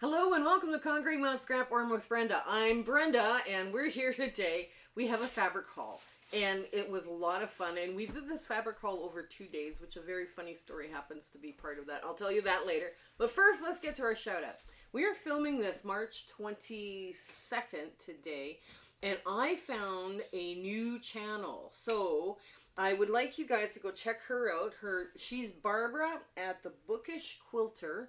Hello and welcome to Conquering Mount Scrapmore with Brenda. I'm Brenda and we're here today. We have a fabric haul and it was a lot of fun, and we did this fabric haul over 2 days, which a very funny story happens to be part of that. I'll tell you that later. But first, let's get to our shout out. We are filming this March 22nd today, and I found a new channel. So I would like you guys to go check her out. She's Barbara at the Bookish Quilter.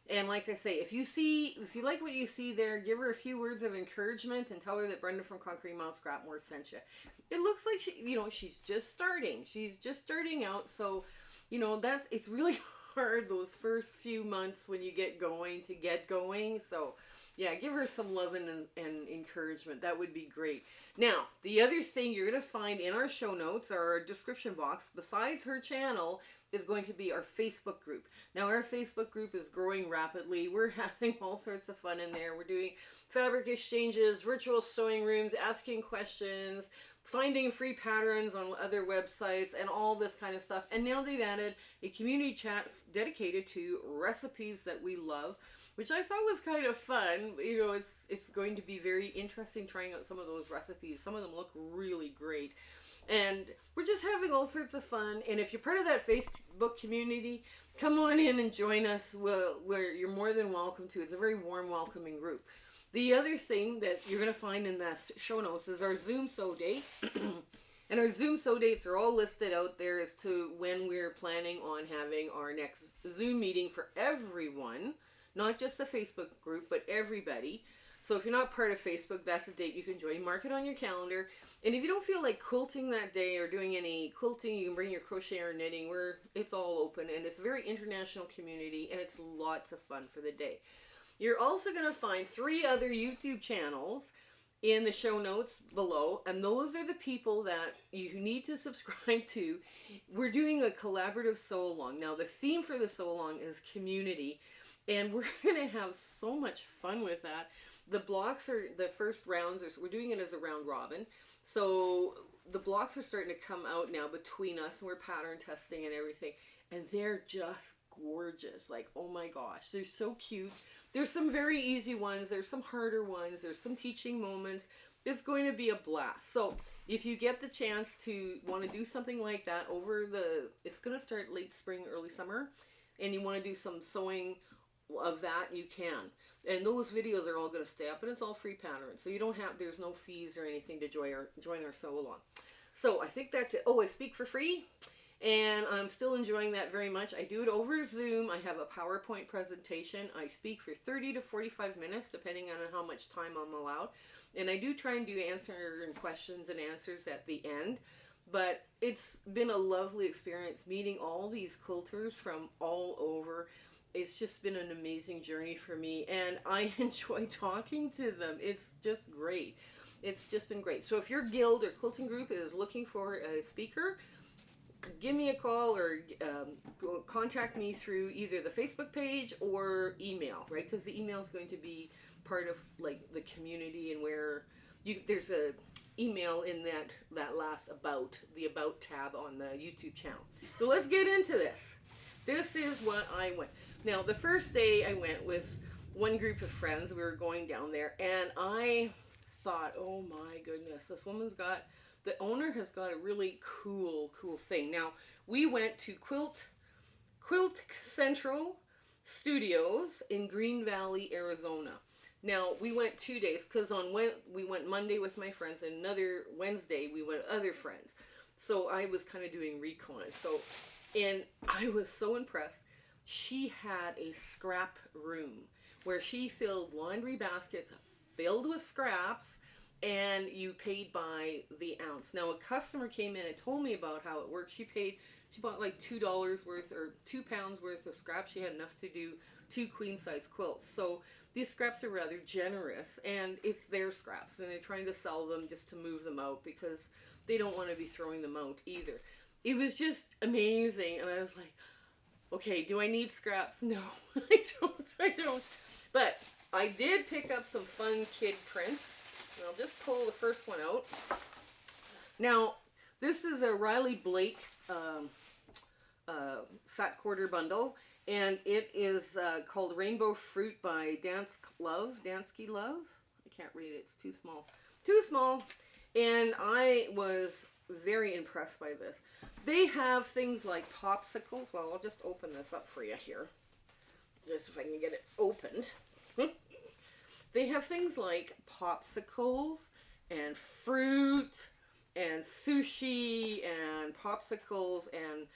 And like I say, if you like what you see there, give her a few words of encouragement and tell her that Brenda from Conquering Mount Scrapmore sent you. It looks like she's just starting. She's just starting out, so it's really hard those first few months when you get going. So yeah, give her some love and encouragement. That would be great. Now, the other thing you're going to find in our show notes or our description box, besides her channel, is going to be our Facebook group. Now, our Facebook group is growing rapidly. We're having all sorts of fun in there. We're doing fabric exchanges, virtual sewing rooms, asking questions, finding free patterns on other websites, and all this kind of stuff. And now they've added a community chat dedicated to recipes that we love, which I thought was kind of fun. It's going to be very interesting trying out some of those recipes. Some of them look really great. And we're just having all sorts of fun. And if you're part of that Facebook community, come on in and join us. You're more than welcome to. It's a very warm, welcoming group. The other thing that you're going to find in the show notes is our Zoom sew date. And our Zoom sew dates are all listed out there as to when we're planning on having our next Zoom meeting for everyone. Not just the Facebook group, but everybody. So if you're not part of Facebook, that's a date you can join. Mark it on your calendar. And if you don't feel like quilting that day or doing any quilting, you can bring your crochet or knitting. It's all open, and it's a very international community, and it's lots of fun for the day. You're also going to find 3 other YouTube channels in the show notes below, and those are the people that you need to subscribe to. We're doing a collaborative sew-along. Now, the theme for the sew-along is community, and we're going to have so much fun with that. The blocks are, the first rounds, we're doing it as a round robin. So the blocks are starting to come out now between us, and we're pattern testing and everything. And they're just gorgeous. Like, oh my gosh, they're so cute. There's some very easy ones. There's some harder ones. There's some teaching moments. It's going to be a blast. So if you get the chance to want to do something like that it's going to start late spring, early summer, and you want to do some sewing of that, you can. And those videos are all going to stay up, and it's all free patterns. So there's no fees or anything to join our sew along. So I think that's it. Oh, I speak for free, and I'm still enjoying that very much. I do it over Zoom. I have a PowerPoint presentation. I speak for 30 to 45 minutes, depending on how much time I'm allowed. And I do try and do questions and answers at the end. But it's been a lovely experience meeting all these quilters from all over. It's just been an amazing journey for me, and I enjoy talking to them. It's just great. It's just been great. So if your guild or quilting group is looking for a speaker, give me a call or contact me through either the Facebook page or email, right? Because the email is going to be part of like the community, and where there's a email in that last the about tab on the YouTube channel. So let's get into this. This is what I went. Now, the first day I went with one group of friends. We were going down there, and I thought, oh my goodness, the owner has got a really cool thing. Now, we went to Quilt Central Studios in Green Valley, Arizona. Now, we went 2 days, because we went Monday with my friends, and another Wednesday we went with other friends. So I was kind of doing recon. And I was so impressed. She had a scrap room where she filled laundry baskets filled with scraps, and you paid by the ounce. Now, a customer came in and told me about how it works. She bought like $2 worth or 2 pounds worth of scraps. She had enough to do 2 queen-size quilts. So these scraps are rather generous, and it's their scraps, and they're trying to sell them just to move them out because they don't want to be throwing them out either. It was just amazing, and I was like, okay, do I need scraps? No, I don't. But I did pick up some fun kid prints, and I'll just pull the first one out. Now, this is a Riley Blake fat quarter bundle, And it is called Rainbow Fruit by Dansky Love. I can't read it. It's too small. Too small. And I was very impressed by this. They have things like popsicles. Well, I'll just open this up for you here. Just if I can get it opened. They have things like popsicles and fruit and sushi and popsicles and,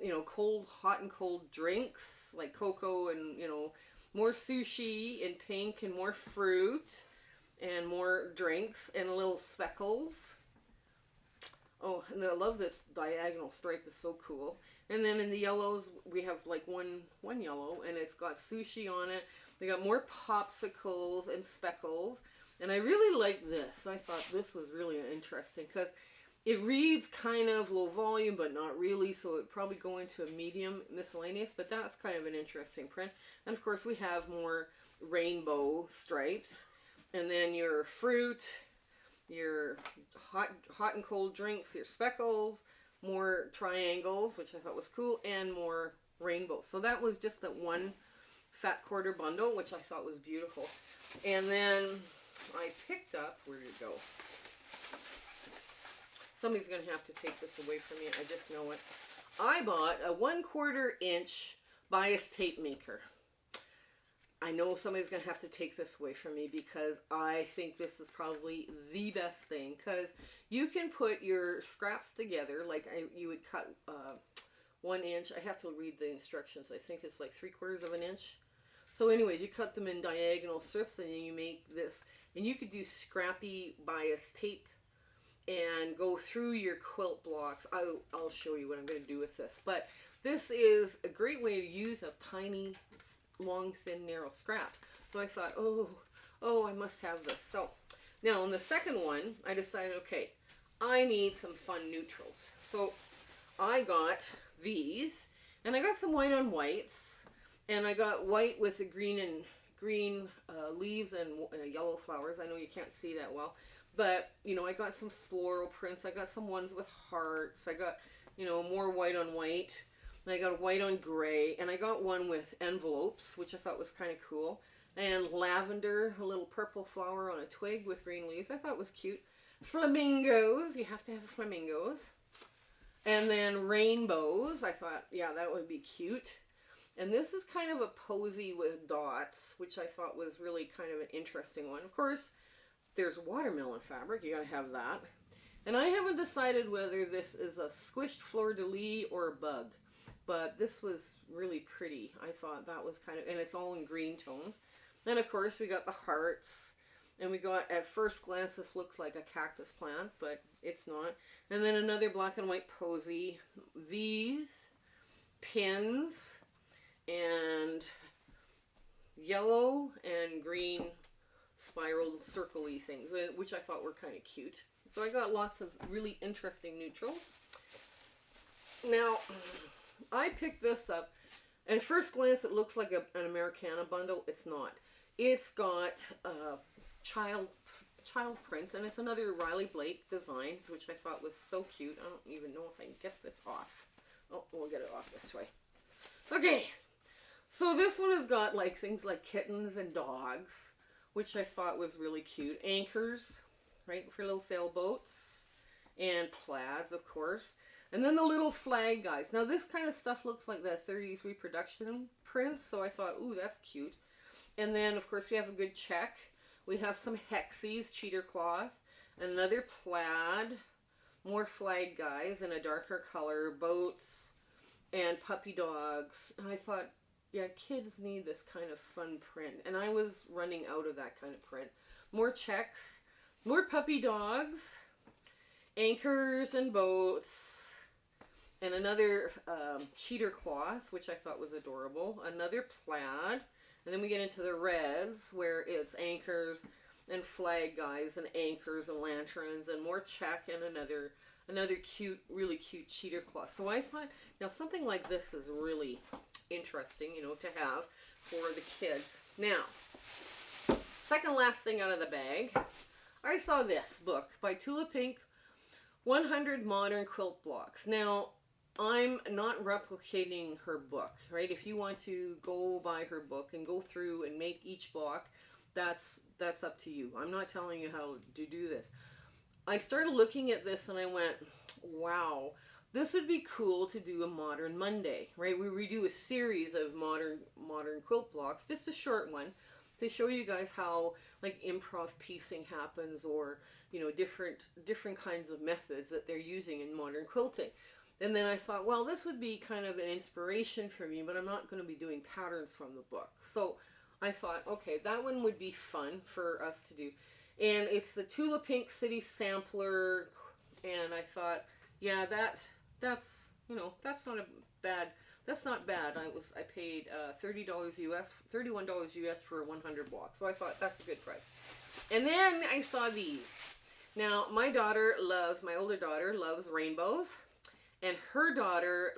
you know, hot and cold drinks like cocoa and, you know, more sushi in pink and more fruit and more drinks and little speckles. Oh, and I love this diagonal stripe. It's so cool. And then in the yellows, we have like one yellow, and it's got sushi on it. They got more popsicles and speckles. And I really like this. I thought this was really interesting because it reads kind of low volume, but not really. So it'd probably go into a medium miscellaneous, but that's kind of an interesting print. And of course, we have more rainbow stripes. And then your fruit, your hot and cold drinks, your speckles, more triangles, which I thought was cool, and more rainbows. So that was just that one fat quarter bundle, which I thought was beautiful. And then I picked up, where did it go? Somebody's going to have to take this away from me. I just know it. I bought a 1/4 inch bias tape maker. I know somebody's going to have to take this away from me because I think this is probably the best thing, because you can put your scraps together like you would cut 1 inch. I have to read the instructions. I think it's like 3/4 of an inch. So anyways, you cut them in diagonal strips and then you make this, and you could do scrappy bias tape and go through your quilt blocks. I'll show you what I'm going to do with this. But this is a great way to use a tiny long, thin, narrow scraps. So I thought, oh, I must have this. So now on the second one, I decided, okay, I need some fun neutrals. So I got these, and I got some white on whites, and I got white with the green leaves and yellow flowers. I know you can't see that well, but you know, I got some floral prints. I got some ones with hearts. I got, you know, more white on white. And I got white on gray, and I got one with envelopes, which I thought was kind of cool. And lavender, a little purple flower on a twig with green leaves. I thought was cute. Flamingos, you have to have flamingos. And then rainbows, I thought, yeah, that would be cute. And this is kind of a posy with dots, which I thought was really kind of an interesting one. Of course, there's watermelon fabric, you gotta have that. And I haven't decided whether this is a squished fleur-de-lis or a bug. But this was really pretty. I thought that was kind of, and it's all in green tones. Then of course we got the hearts, and we got, at first glance, this looks like a cactus plant, but it's not. And then another black and white posy. These pins and yellow and green spiral circle-y things, which I thought were kind of cute. So I got lots of really interesting neutrals. Now, I picked this up, and at first glance it looks like an Americana bundle. It's not. It's got child prints, and it's another Riley Blake designs, which I thought was so cute. I don't even know if I can get this off. Oh, we'll get it off this way. Okay, so this one has got like things like kittens and dogs, which I thought was really cute. Anchors, right, for little sailboats, and plaids, of course. And then the little flag guys. Now this kind of stuff looks like the 30s reproduction prints, so I thought, ooh, that's cute. And then, of course, we have a good check. We have some hexies, cheater cloth, another plaid, more flag guys in a darker color, boats, and puppy dogs. And I thought, yeah, kids need this kind of fun print. And I was running out of that kind of print. More checks, more puppy dogs, anchors and boats, and another cheater cloth, which I thought was adorable. Another plaid. And then we get into the reds, where it's anchors and flag guys and anchors and lanterns and more check and another cute, really cute cheater cloth. So I thought, now something like this is really interesting, you know, to have for the kids. Now, second last thing out of the bag, I saw this book by Tula Pink, 100 Modern Quilt Blocks. Now, I'm not replicating her book, right? If you want to go buy her book and go through and make each block, that's up to you. I'm not telling you how to do this. I started looking at this and I went, wow, this would be cool to do a Modern Monday, right? We redo a series of modern quilt blocks, just a short one, to show you guys how like improv piecing happens, or different kinds of methods that they're using in modern quilting. And then I thought, well, this would be kind of an inspiration for me, but I'm not going to be doing patterns from the book. So I thought, okay, that one would be fun for us to do. And it's the Tula Pink City Sampler, and I thought, yeah, that's not a bad. That's not bad. I paid $30 US, $31 US for 100 blocks. So I thought that's a good price. And then I saw these. Now my older daughter loves rainbows, and her daughter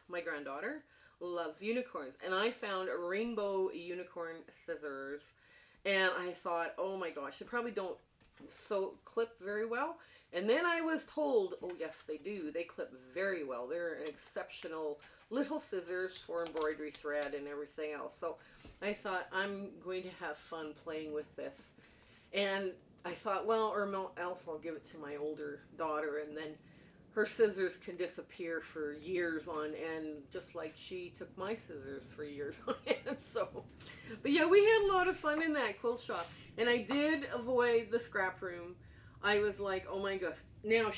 my granddaughter loves unicorns. And I found rainbow unicorn scissors, and I thought, oh my gosh, they probably don't clip very well. And then I was told, oh yes, they do. They clip very well. They're an exceptional little scissors for embroidery thread and everything else. So I thought, I'm going to have fun playing with this. And I thought, well, or else I'll give it to my older daughter, and then her scissors can disappear for years on end, just like she took my scissors for years on end. So, but yeah, we had a lot of fun in that quilt shop, and I did avoid the scrap room. I was like, oh my gosh. Now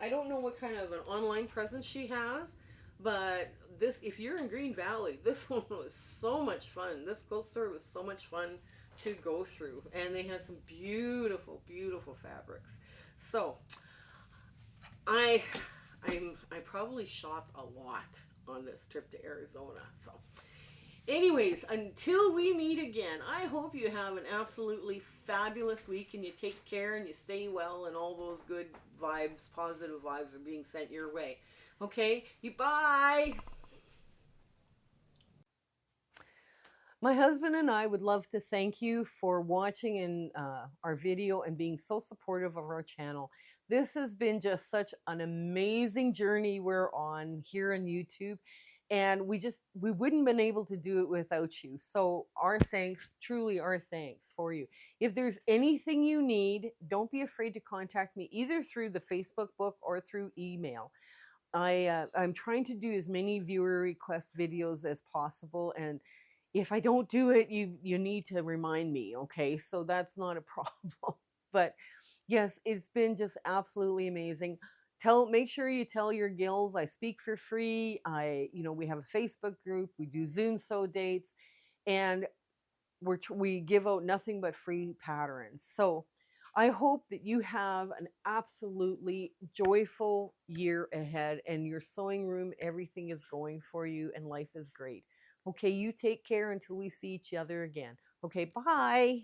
I don't know what kind of an online presence she has, but if you're in Green Valley, this one was so much fun. This quilt store was so much fun to go through, and they had some beautiful, beautiful fabrics. So I probably shopped a lot on this trip to Arizona. So anyways, until we meet again, I hope you have an absolutely fabulous week, and you take care and you stay well, and all those good vibes, positive vibes are being sent your way. Okay, bye. My husband and I would love to thank you for watching our video and being so supportive of our channel. This has been just such an amazing journey we're on here on YouTube, and we wouldn't been able to do it without you. So our thanks, truly our thanks for you. If there's anything you need, don't be afraid to contact me either through the Facebook book or through email. I'm trying to do as many viewer request videos as possible, and if I don't do it, you need to remind me, okay? So that's not a problem. But yes, it's been just absolutely amazing. Make sure you tell your gills I speak for free. We have a Facebook group. We do Zoom sew dates, and we give out nothing but free patterns. So I hope that you have an absolutely joyful year ahead, and your sewing room, everything is going for you, and life is great. Okay, you take care until we see each other again. Okay, bye.